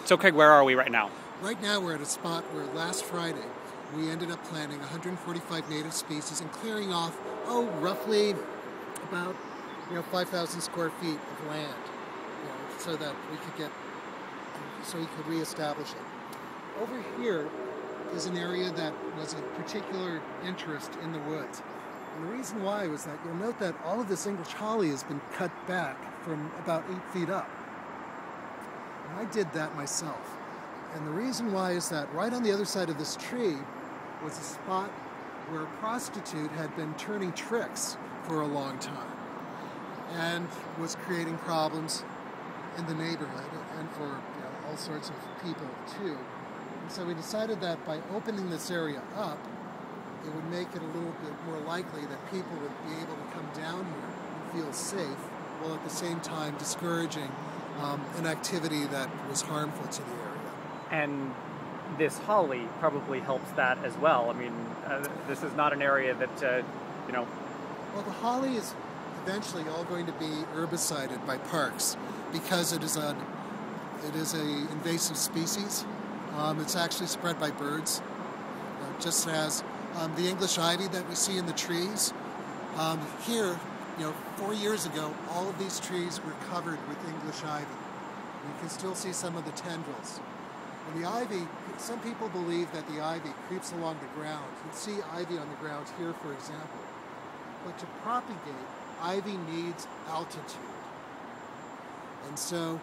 So Craig, where are we right now? Right now we're at a spot where last Friday we ended up planting 145 native species and clearing off, roughly about 5,000 square feet of land, so that we could reestablish it. Over here is an area that was of particular interest in the woods. And the reason why was that you'll note that all of this English holly has been cut back from about 8 feet up. And I did that myself. And the reason why is that right on the other side of this tree was a spot where a prostitute had been turning tricks for a long time and was creating problems in the neighborhood and for all sorts of people too. And so we decided that by opening this area up, it would make it a little bit more likely that people would be able to come down here and feel safe, while at the same time discouraging an activity that was harmful to the area. And this holly probably helps that as well. I mean, this is not an area that, Well, the holly is eventually all going to be herbicided by parks because it is a invasive species. It's actually spread by birds, just as the English ivy that we see in the trees. Here, 4 years ago, all of these trees were covered with English ivy. You can still see some of the tendrils. And the ivy, some people believe that the ivy creeps along the ground. You can see ivy on the ground here, for example. But to propagate, ivy needs altitude. And so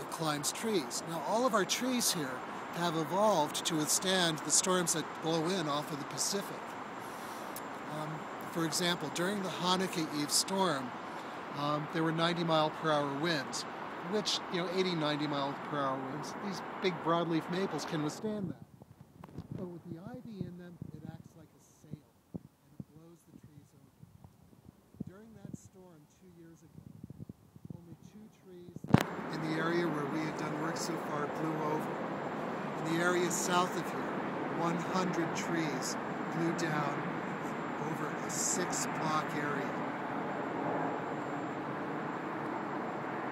it climbs trees. Now, all of our trees here have evolved to withstand the storms that blow in off of the Pacific. For example, during the Hanukkah Eve storm, there were 90-mile-per-hour winds, which, 80, 90-mile-per-hour winds, these big broadleaf maples can withstand that. But with the ivy in them, it acts like a sail, and it blows the trees over. During that storm 2 years ago, only 2 trees in the area where we had done work so far blew over. In the area south of here, 100 trees blew down over a 6-block area.